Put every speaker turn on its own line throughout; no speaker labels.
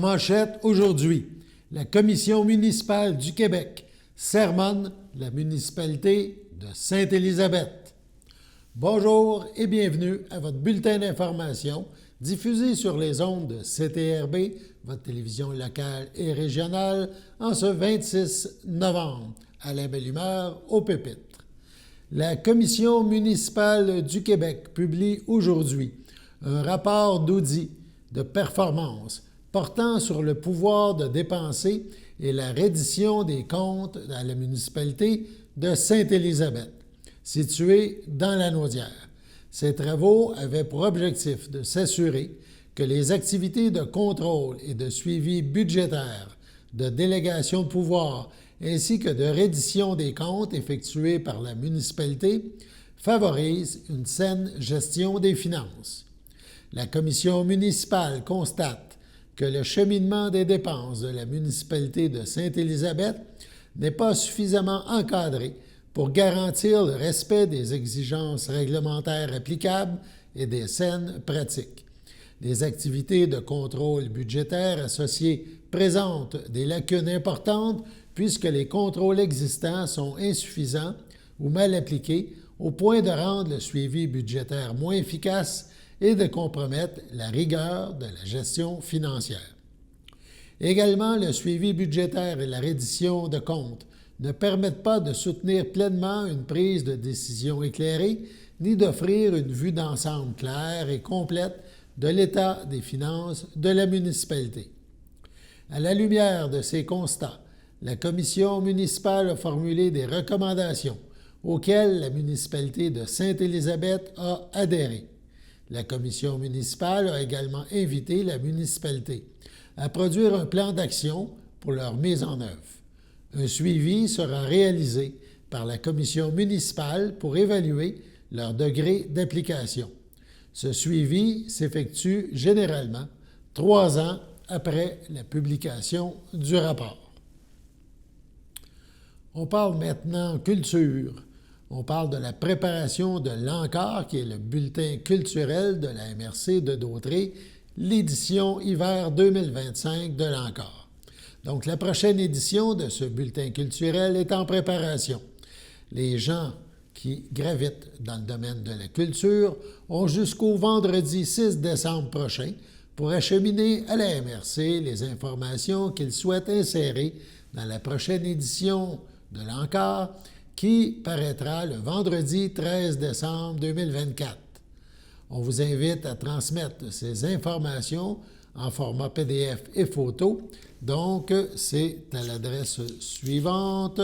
En manchette aujourd'hui, la Commission municipale du Québec sermonne la municipalité de Sainte-Élisabeth. Bonjour et bienvenue à votre bulletin d'information diffusé sur les ondes de CTRB, votre télévision locale et régionale, en ce 26 novembre. Alain Belle-Humeur au pupitre. La Commission municipale du Québec publie aujourd'hui un rapport d'audit de performance portant sur le pouvoir de dépenser et la reddition des comptes à la municipalité de Sainte-Élisabeth, située dans la Naudière. Ces travaux avaient pour objectif de s'assurer que les activités de contrôle et de suivi budgétaire, de délégation de pouvoir ainsi que de reddition des comptes effectués par la municipalité favorisent une saine gestion des finances. La commission municipale constate que le cheminement des dépenses de la municipalité de Sainte-Élisabeth n'est pas suffisamment encadré pour garantir le respect des exigences réglementaires applicables et des saines pratiques. Les activités de contrôle budgétaire associées présentent des lacunes importantes puisque les contrôles existants sont insuffisants ou mal appliqués au point de rendre le suivi budgétaire moins efficace et de compromettre la rigueur de la gestion financière. Également, le suivi budgétaire et la reddition de comptes ne permettent pas de soutenir pleinement une prise de décision éclairée ni d'offrir une vue d'ensemble claire et complète de l'état des finances de la municipalité. À la lumière de ces constats, la commission municipale a formulé des recommandations auxquelles la municipalité de Sainte-Élisabeth a adhéré. La commission municipale a également invité la municipalité à produire un plan d'action pour leur mise en œuvre. Un suivi sera réalisé par la commission municipale pour évaluer leur degré d'application. Ce suivi s'effectue généralement 3 ans après la publication du rapport. On parle maintenant culture. On parle de la préparation de l'Encore, qui est le bulletin culturel de la MRC de Dautrey, l'édition hiver 2025 de l'Encore. Donc, la prochaine édition de ce bulletin culturel est en préparation. Les gens qui gravitent dans le domaine de la culture ont jusqu'au vendredi 6 décembre prochain pour acheminer à la MRC les informations qu'ils souhaitent insérer dans la prochaine édition de l'Encore, qui paraîtra le vendredi 13 décembre 2024. On vous invite à transmettre ces informations en format PDF et photo. Donc, c'est à l'adresse suivante,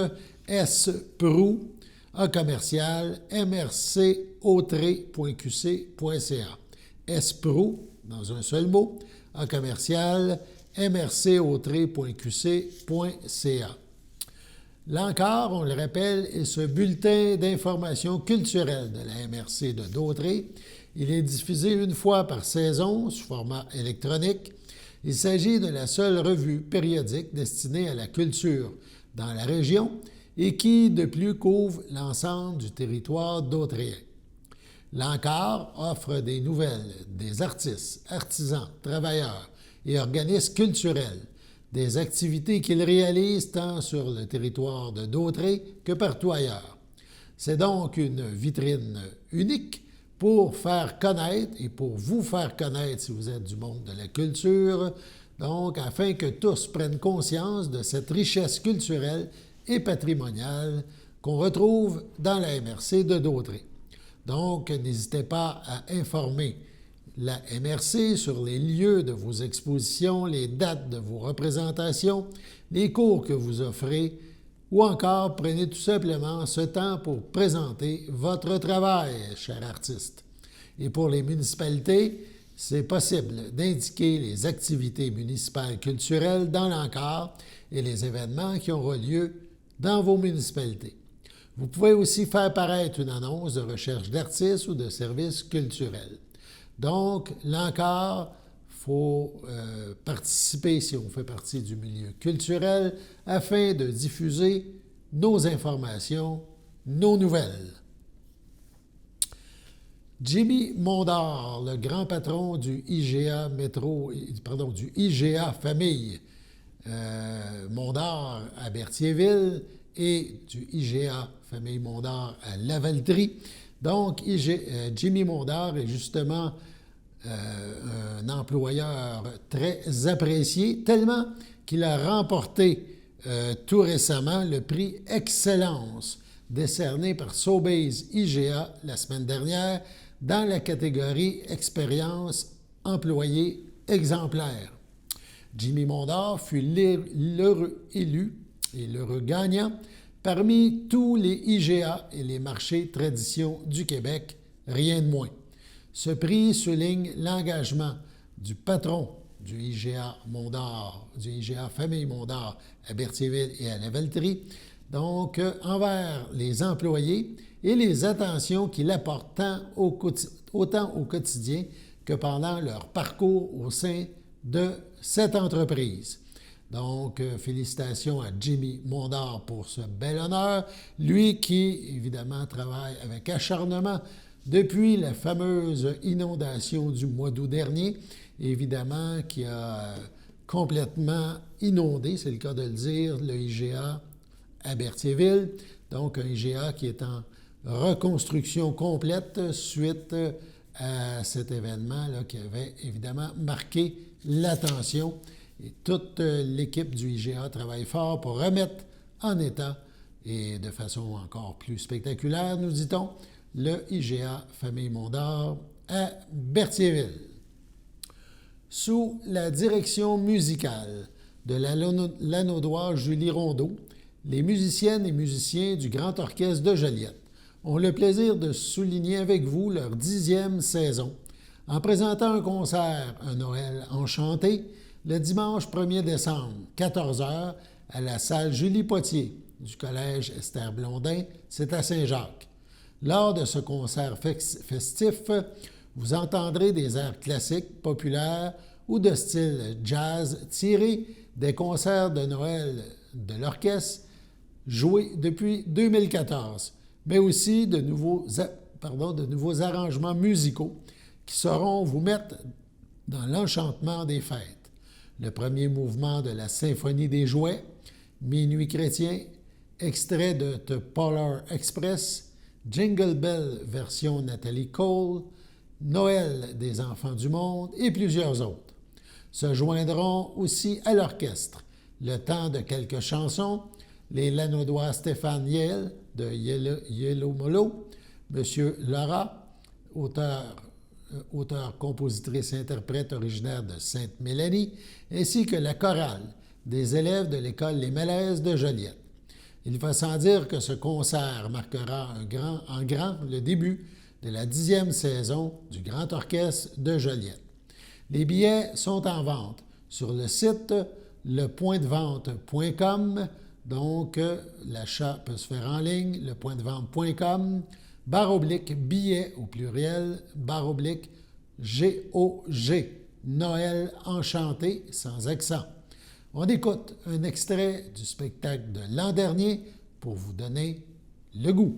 sprou@mrcautrey.qc.ca. sprou, dans un seul mot, @mrcautrey.qc.ca. L'Encore, on le rappelle, est ce bulletin d'information culturelle de la MRC de Dautrey. Il est diffusé une fois par saison sous format électronique. Il s'agit de la seule revue périodique destinée à la culture dans la région et qui, de plus, couvre l'ensemble du territoire dautréen. L'Encore offre des nouvelles des artistes, artisans, travailleurs et organismes culturels, des activités qu'ils réalisent tant sur le territoire de Dautrey que partout ailleurs. C'est donc une vitrine unique pour faire connaître et pour vous faire connaître si vous êtes du monde de la culture, donc afin que tous prennent conscience de cette richesse culturelle et patrimoniale qu'on retrouve dans la MRC de Dautrey. Donc, n'hésitez pas à informer la MRC sur les lieux de vos expositions, les dates de vos représentations, les cours que vous offrez, ou encore prenez tout simplement ce temps pour présenter votre travail, cher artiste. Et pour les municipalités, c'est possible d'indiquer les activités municipales culturelles dans l'Encore et les événements qui auront lieu dans vos municipalités. Vous pouvez aussi faire paraître une annonce de recherche d'artistes ou de services culturels. Donc, l'Encore, il faut participer si on fait partie du milieu culturel afin de diffuser nos informations, nos nouvelles. Jimmy Mondor, le grand patron du IGA du IGA Famille Mondor à Berthierville et du IGA Famille Mondor à Lavaltrie. Donc, Jimmy Mondor est justement un employeur très apprécié, tellement qu'il a remporté tout récemment le prix Excellence décerné par Sobeys IGA la semaine dernière dans la catégorie Expérience employé exemplaire. Jimmy Mondor fut l'heureux élu et l'heureux gagnant parmi tous les IGA et les marchés traditions du Québec, rien de moins. Ce prix souligne l'engagement du patron du IGA Mondor, du IGA Famille Mondor à Berthierville et à Lavaltrie, donc envers les employés et les attentions qu'il apporte autant au quotidien que pendant leur parcours au sein de cette entreprise. Donc, félicitations à Jimmy Mondor pour ce bel honneur, lui qui, évidemment, travaille avec acharnement depuis la fameuse inondation du mois d'août dernier, évidemment, qui a complètement inondé, c'est le cas de le dire, le IGA à Berthierville, donc un IGA qui est en reconstruction complète suite à cet événement-là qui avait évidemment marqué l'attention. Et toute l'équipe du IGA travaille fort pour remettre en état, et de façon encore plus spectaculaire, nous dit-on, le IGA Famille Mondor à Berthierville. Sous la direction musicale de la Lanaudoise Julie Rondeau, les musiciennes et musiciens du Grand Orchestre de Joliette ont le plaisir de souligner avec vous leur 10e saison en présentant un concert, un Noël enchanté, le dimanche 1er décembre, 14h, à la salle Julie Potier du Collège Esther Blondin, c'est à Saint-Jacques. Lors de ce concert festif, vous entendrez des airs classiques, populaires ou de style jazz tirés des concerts de Noël de l'orchestre joués depuis 2014, mais aussi de nouveaux arrangements musicaux qui sauront vous mettre dans l'enchantement des fêtes. Le premier mouvement de la Symphonie des jouets, Minuit chrétien, extrait de The Polar Express, Jingle Bell version Nathalie Cole, Noël des enfants du monde et plusieurs autres. Se joindront aussi à l'orchestre, le temps de quelques chansons, les Lanaudois Stéphane Yale de Yellow Molo, M. Laura, auteur, compositrice, interprète originaire de Sainte-Mélanie, ainsi que la chorale des élèves de l'école Les Malaises de Joliette. Il va sans dire que ce concert marquera en grand le début de la 10e saison du Grand Orchestre de Joliette. Les billets sont en vente sur le site lepointdevente.com, donc l'achat peut se faire en ligne, lepointdevente.com, /billets au pluriel, /GOG, Noël enchanté sans accent. On écoute un extrait du spectacle de l'an dernier pour vous donner le goût.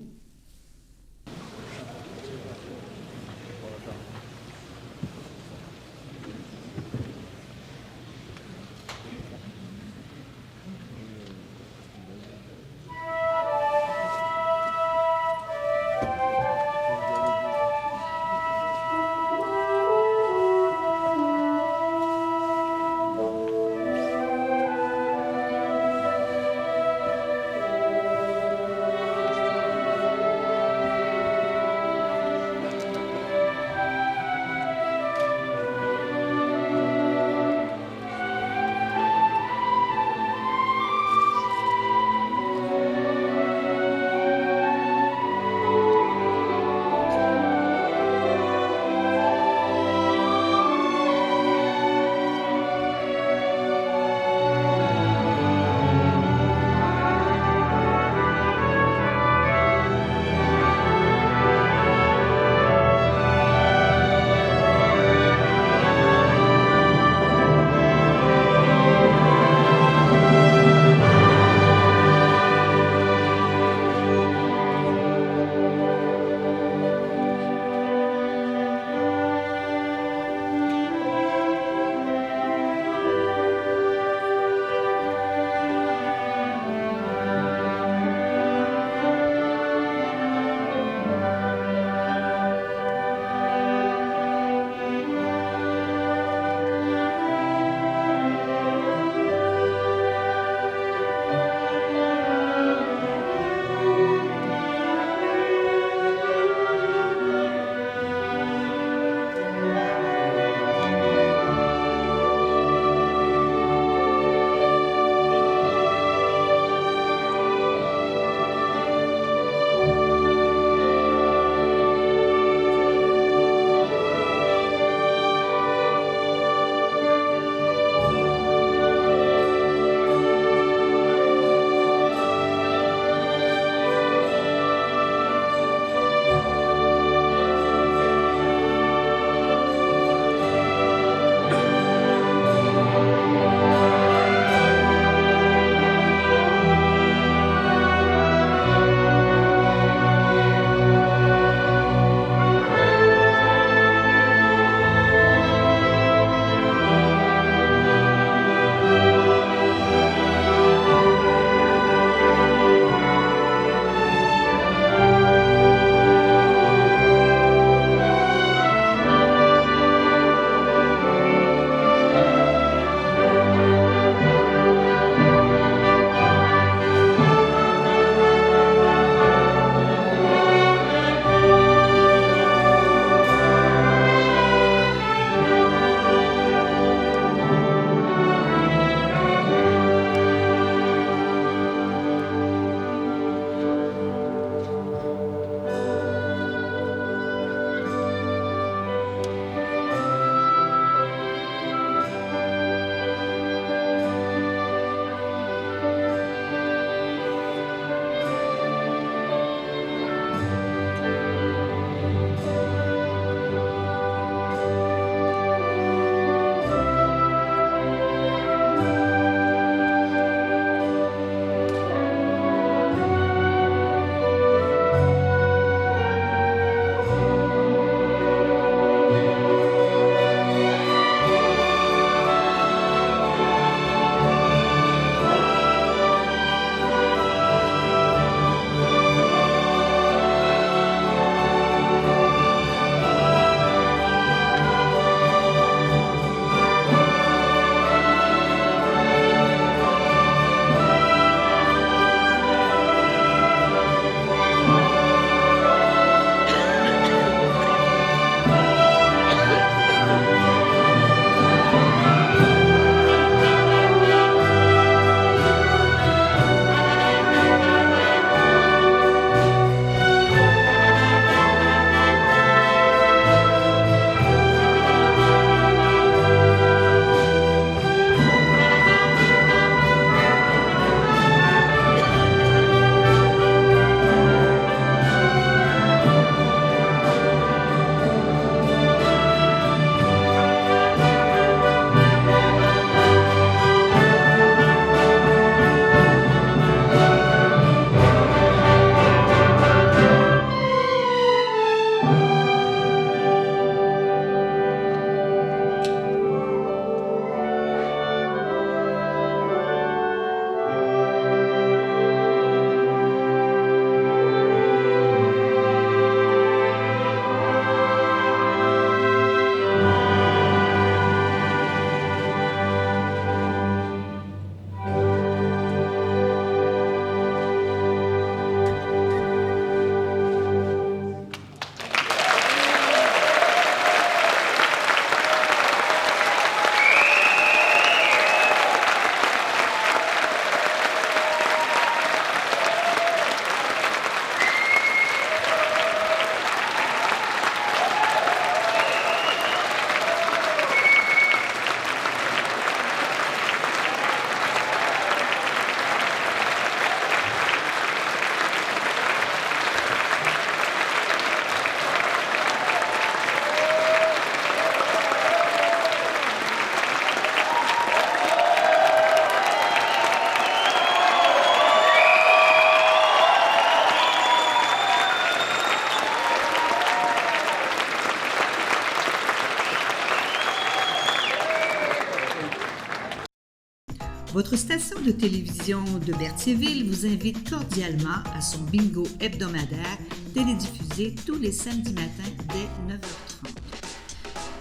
Votre station de télévision de Berthierville vous invite cordialement à son bingo hebdomadaire télédiffusé tous les samedis matins dès 9h30.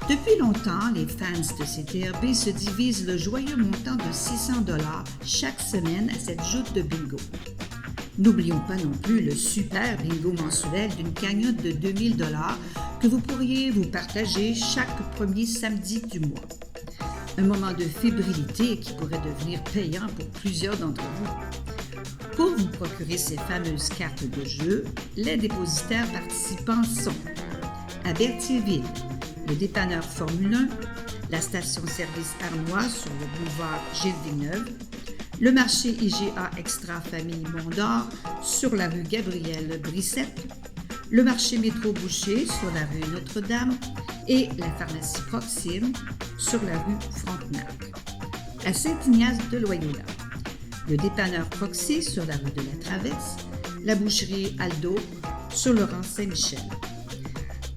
Depuis longtemps, les fans de CTRB se divisent le joyeux montant de 600 $ chaque semaine à cette joute de bingo. N'oublions pas non plus le super bingo mensuel d'une cagnotte de 2000 $ que vous pourriez vous partager chaque premier samedi du mois. Un moment de fébrilité qui pourrait devenir payant pour plusieurs d'entre vous. Pour vous procurer ces fameuses cartes de jeu, les dépositaires participants sont à Berthierville, le dépanneur Formule 1, la station-service Arnois sur le boulevard Gilles-Villeneuve, le marché IGA Extra Famille Mont-d'Or sur la rue Gabriel-Brissette, le marché Métro Boucher sur la rue Notre-Dame et la pharmacie Proxime sur la rue Frontenac. À Saint-Ignace de Loyola, le dépanneur Proxy sur la rue de la Traverse, la boucherie Aldo sur le rang Saint-Michel.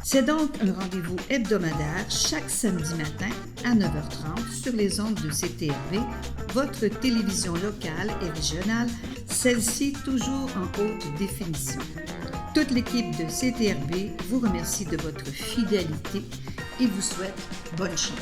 C'est donc un rendez-vous hebdomadaire chaque samedi matin à 9h30 sur les ondes de CTRB, votre télévision locale et régionale, celle-ci toujours en haute définition. Toute l'équipe de CTRB vous remercie de votre fidélité et vous souhaite bonne chance.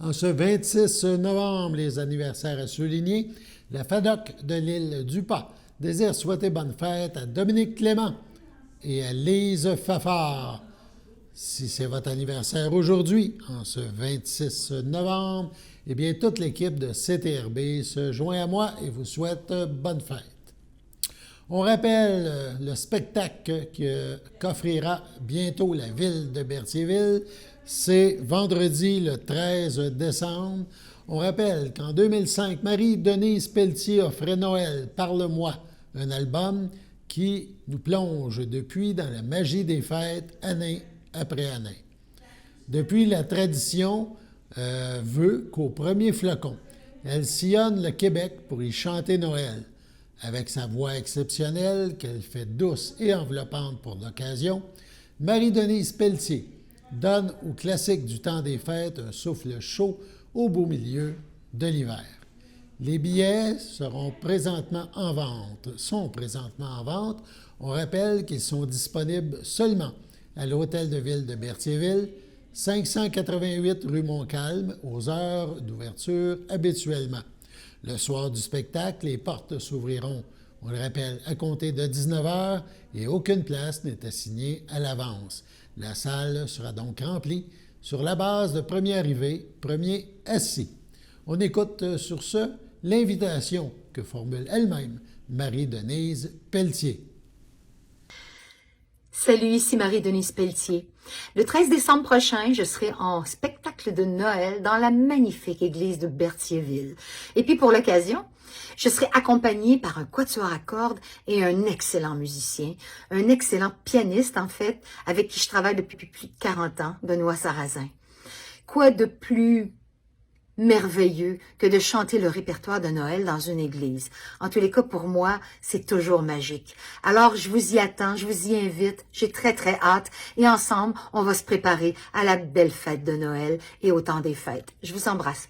En ce 26 novembre, les anniversaires à souligner, la FADOC de l'île du Pas désire souhaiter bonne fête à Dominique Clément et à Lise Fafard. Si c'est votre anniversaire aujourd'hui, en ce 26 novembre, eh bien, toute l'équipe de CTRB se joint à moi et vous souhaite bonne fête. On rappelle le spectacle qu'offrira bientôt la ville de Berthierville. C'est vendredi le 13 décembre. On rappelle qu'en 2005, Marie-Denise Pelletier offrait Noël, Parle-moi, un album qui nous plonge depuis dans la magie des fêtes, année après année. Depuis, la tradition veut qu'au premier flocon, elle sillonne le Québec pour y chanter Noël. Avec sa voix exceptionnelle, qu'elle fait douce et enveloppante pour l'occasion, Marie-Denise Pelletier donne au classique du temps des fêtes un souffle chaud au beau milieu de l'hiver. Les billets sont présentement en vente. On rappelle qu'ils sont disponibles seulement à l'Hôtel de Ville de Berthierville, 588 rue Montcalm, aux heures d'ouverture habituellement. Le soir du spectacle, les portes s'ouvriront, on le rappelle, à compter de 19h et aucune place n'est assignée à l'avance. La salle sera donc remplie sur la base de premier arrivé, premier assis. On écoute sur ce l'invitation que formule elle-même Marie-Denise Pelletier.
Salut, ici Marie-Denise Pelletier. Le 13 décembre prochain, je serai en spectacle de Noël dans la magnifique église de Berthierville. Et puis pour l'occasion, je serai accompagnée par un quatuor à cordes et un excellent musicien, un excellent pianiste en fait, avec qui je travaille depuis plus de 40 ans, Benoît Sarrazin. Quoi de plus merveilleux que de chanter le répertoire de Noël dans une église. En tous les cas, pour moi, c'est toujours magique. Alors, je vous y attends, je vous y invite, j'ai très très hâte et ensemble, on va se préparer à la belle fête de Noël et au temps des fêtes. Je vous embrasse.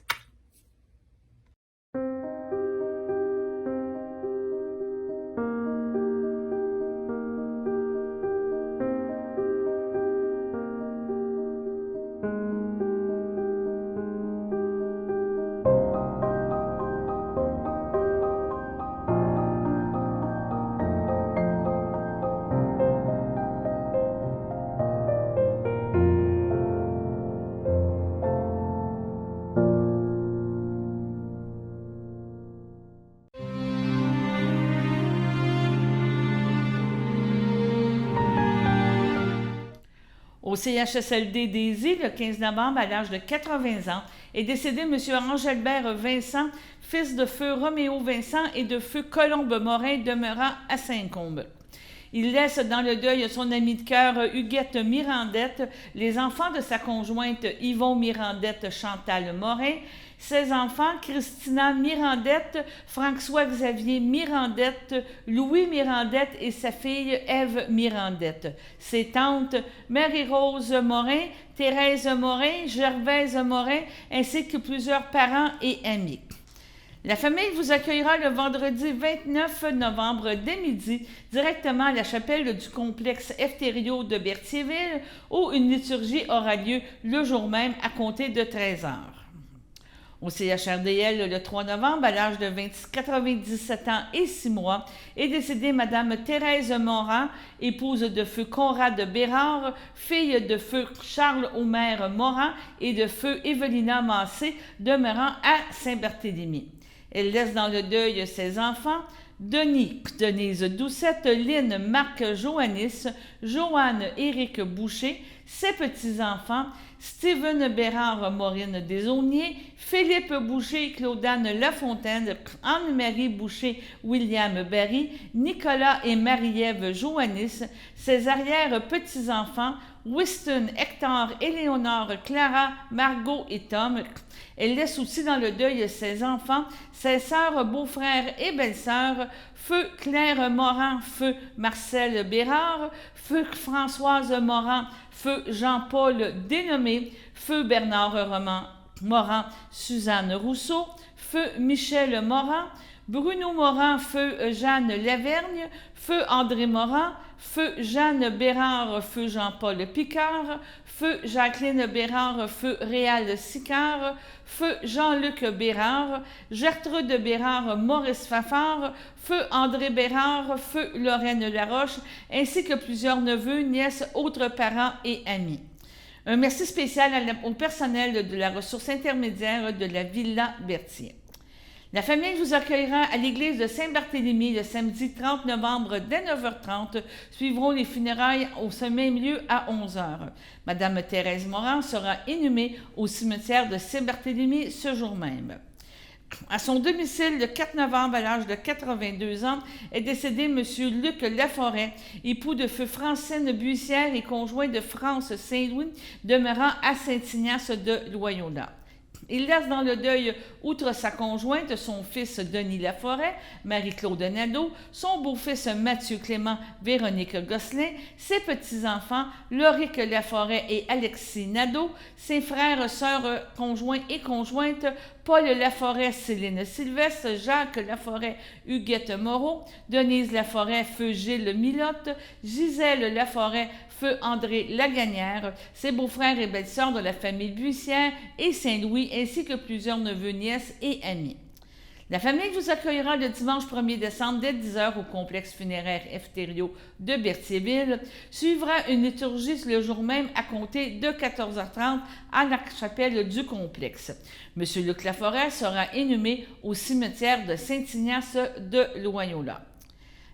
Au CHSLD des Îles, le 15 novembre, à l'âge de 80 ans, est décédé M. Angelbert Vincent, fils de feu Roméo Vincent et de feu Colombe Morin, demeurant à Saint-Combe. Il laisse dans le deuil son ami de cœur Huguette Mirandette, les enfants de sa conjointe Yvon Mirandette Chantal Morin, ses enfants Christina Mirandette, François-Xavier Mirandette, Louis Mirandette et sa fille Ève Mirandette, ses tantes Marie-Rose Morin, Thérèse Morin, Gervaise Morin, ainsi que plusieurs parents et amis. La famille vous accueillera le vendredi 29 novembre dès midi, directement à la chapelle du complexe Efterio de Berthierville, où une liturgie aura lieu le jour même à compter de 13 h. Au CHRDL, le 3 novembre, à l'âge de 97 ans et 6 mois, est décédée Mme Thérèse Morin, épouse de feu Conrad Bérard, fille de feu Charles-Omer Morin et de feu Evelina Massé, demeurant à Saint-Barthélemy. Elle laisse dans le deuil ses enfants, Denis, Denise Doucette, Lynn, Marc Joannis, Joanne Éric Boucher, ses petits-enfants, Steven Bérard Maureen Desaulniers, Philippe Boucher, Claudane Lafontaine, Anne-Marie Boucher, William Barry, Nicolas et Marie-Ève Joannis, ses arrière-petits-enfants, Winston, Hector, Éléonore, Clara, Margot et Tom. Elle laisse aussi dans le deuil ses enfants, ses sœurs, beaux-frères et belles-sœurs, feu Claire Morin, feu Marcel Bérard, feu Françoise Morin, feu Jean-Paul Dénommé, feu Bernard Morin, Suzanne Rousseau, feu Michel Morin, Bruno Morin, feu Jeanne Lavergne, feu André Morin, feu Jeanne Bérard, feu Jean-Paul Picard, feu Jacqueline Bérard, feu Réal Sicard, feu Jean-Luc Bérard, Gertrude Bérard, Maurice Fafard, feu André Bérard, feu Lorraine Laroche, ainsi que plusieurs neveux, nièces, autres parents et amis. Un merci spécial au personnel de la ressource intermédiaire de la Villa Berthier. La famille vous accueillera à l'église de Saint-Barthélemy le samedi 30 novembre dès 9h30. Suivront les funérailles au ce même lieu à 11h. Madame Thérèse Morin sera inhumée au cimetière de Saint-Barthélemy ce jour même. À son domicile, le 4 novembre, à l'âge de 82 ans, est décédé M. Luc Laforêt, époux de feu Francine Buissière et conjoint de France Saint-Louis, demeurant à Saint-Ignace de Loyola. Il laisse dans le deuil, outre sa conjointe, son fils Denis Laforêt, Marie-Claude Nadeau, son beau-fils Mathieu Clément, Véronique Gosselin, ses petits-enfants, Loric Laforêt et Alexis Nadeau, ses frères, sœurs, conjoints et conjointes, Paul Laforêt, Céline Sylvestre, Jacques Laforêt, Huguette Moreau, Denise Laforêt, feu Gilles Milotte, Gisèle Laforêt, feu André Lagagnère, ses beaux-frères et belles-sœurs de la famille Buissière et Saint-Louis, ainsi que plusieurs neveux, nièces et amis. La famille vous accueillera le dimanche 1er décembre dès 10h au complexe funéraire Efterio de Berthierville. Suivra une liturgie le jour même à compter de 14h30 à la chapelle du complexe. M. Luc Laforêt sera inhumé au cimetière de Saint-Ignace de Loyola.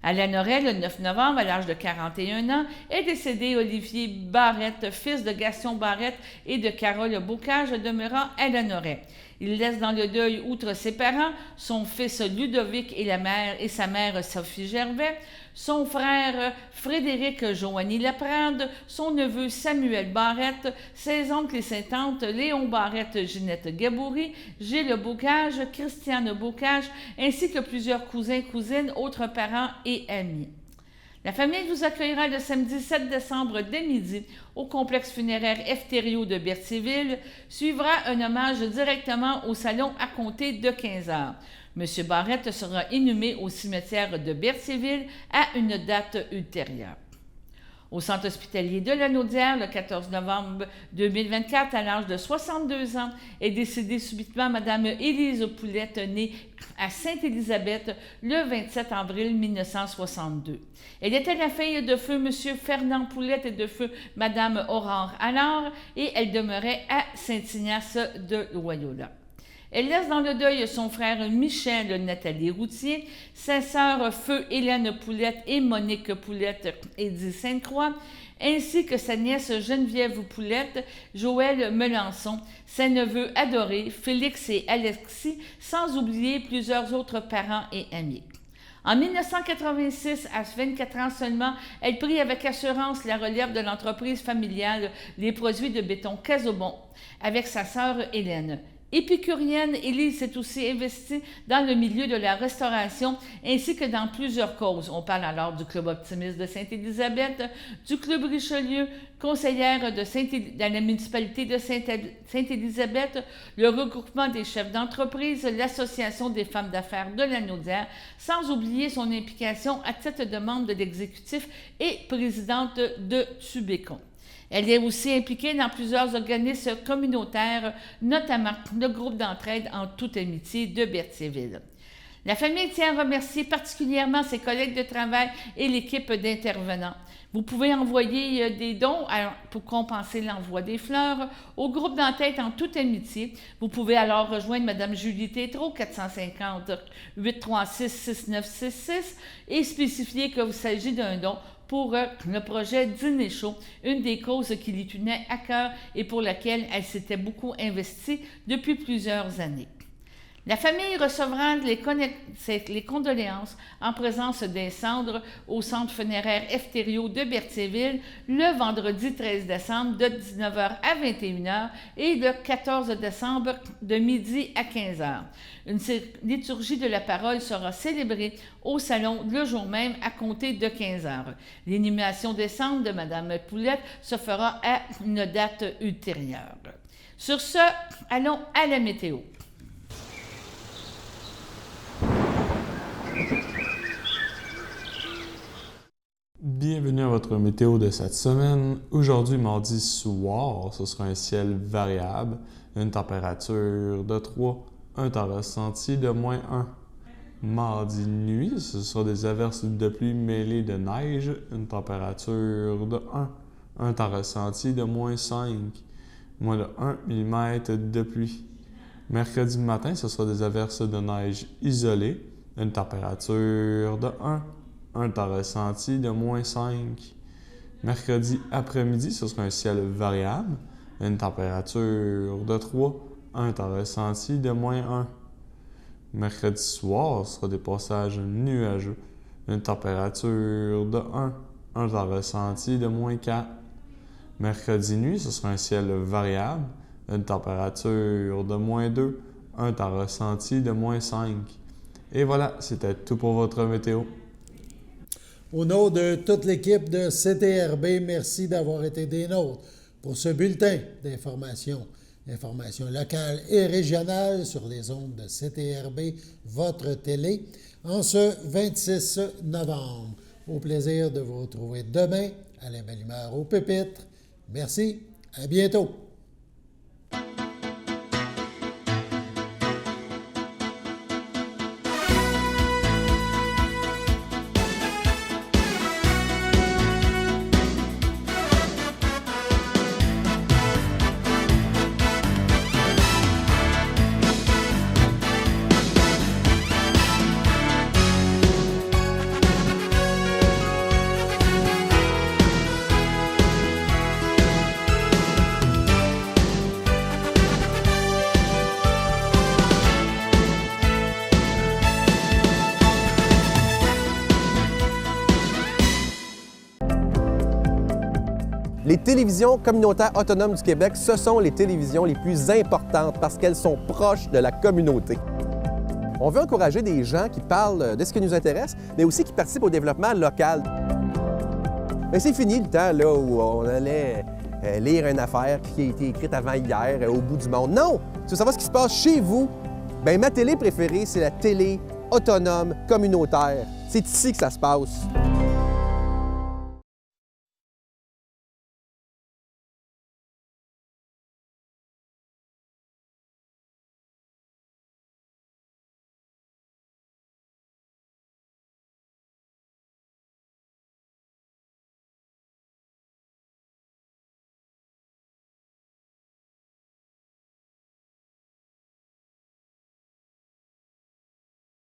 À Lanoraie, le 9 novembre, à l'âge de 41 ans, est décédé Olivier Barrette, fils de Gaston Barrette et de Carole Bocage, demeurant à Lanoraie. Il laisse dans le deuil, outre ses parents, son fils Ludovic et sa mère Sophie Gervais, son frère Frédéric Joanie Laprade, son neveu Samuel Barrette, ses oncles et ses tantes Léon Barrette, Ginette Gaboury, Gilles Bocage, Christiane Bocage, ainsi que plusieurs cousins, cousines, autres parents et amis. La famille vous accueillera le samedi 7 décembre dès midi au complexe funéraire Efterio de Berthierville. Suivra un hommage directement au salon à compter de 15h. M. Barrette sera inhumé au cimetière de Berthierville à une date ultérieure. Au centre hospitalier de la Naudière, le 14 novembre 2024, à l'âge de 62 ans, est décédée subitement Mme Élise Poulette, née à Sainte-Élisabeth le 27 avril 1962. Elle était la fille de feu M. Fernand Poulette et de feu Mme Aurore Allard et elle demeurait à Saint-Ignace de Loyola. Elle laisse dans le deuil son frère Michel Nathalie Routier, sa sœur feu Hélène Poulette et Monique Poulette Édith Sainte-Croix, ainsi que sa nièce Geneviève Poulette, Joël Melançon, ses neveux adorés Félix et Alexis, sans oublier plusieurs autres parents et amis. En 1986, à 24 ans seulement, elle prit avec assurance la relève de l'entreprise familiale Les Produits de béton Casobon avec sa sœur Hélène. Épicurienne, Élise s'est aussi investie dans le milieu de la restauration ainsi que dans plusieurs causes. On parle alors du Club optimiste de Sainte-Élisabeth, du Club Richelieu, conseillère de la municipalité de Sainte-Élisabeth, le regroupement des chefs d'entreprise, l'Association des femmes d'affaires de la Naudière, sans oublier son implication à titre de membre de l'exécutif et présidente de Tubécon. Elle est aussi impliquée dans plusieurs organismes communautaires, notamment le groupe d'entraide en toute amitié de Berthierville. La famille tient à remercier particulièrement ses collègues de travail et l'équipe d'intervenants. Vous pouvez envoyer des dons pour compenser l'envoi des fleurs au groupe d'entraide en toute amitié. Vous pouvez alors rejoindre Mme Julie Tétrault, 450-836-6966 et spécifier qu'il s'agit d'un don pour le projet Dîner chaud, une des causes qui lui tenait à cœur et pour laquelle elle s'était beaucoup investie depuis plusieurs années. La famille recevra les condoléances en présence des cendres au centre funéraire Eftério de Berthierville le vendredi 13 décembre de 19h à 21h et le 14 décembre de midi à 15h. Une liturgie de la parole sera célébrée au salon le jour même à compter de 15h. L'inhumation des cendres de Mme Poulette se fera à une date ultérieure. Sur ce, allons à la météo.
Bienvenue à votre météo de cette semaine. Aujourd'hui, mardi soir, ce sera un ciel variable, une température de 3, un temps ressenti de -1. Mardi nuit, ce sera des averses de pluie mêlées de neige, une température de 1, un temps ressenti de -5, moins de 1 mm de pluie. Mercredi matin, ce sera des averses de neige isolées, une température de 1, un temps ressenti de -5. Mercredi après-midi, ce sera un ciel variable, une température de 3, un temps ressenti de -1. Mercredi soir, ce sera des passages nuageux, une température de 1, un temps ressenti de -4. Mercredi nuit, ce sera un ciel variable, une température de -2, un temps ressenti de -5. Et voilà, c'était tout pour votre météo.
Au nom de toute l'équipe de CTRB, merci d'avoir été des nôtres pour ce bulletin d'information. Informations locales et régionales sur les ondes de CTRB, votre télé, en ce 26 novembre. Au plaisir de vous retrouver demain à la belle humeur au pupitre. Merci, à bientôt.
Les télévisions communautaires autonomes du Québec, ce sont les télévisions les plus importantes parce qu'elles sont proches de la communauté. On veut encourager des gens qui parlent de ce qui nous intéresse, mais aussi qui participent au développement local. Mais c'est fini le temps là, où on allait lire une affaire qui a été écrite avant hier au bout du monde. Non! Tu veux savoir ce qui se passe chez vous? Bien, ma télé préférée, c'est la télé autonome communautaire. C'est ici que ça se passe.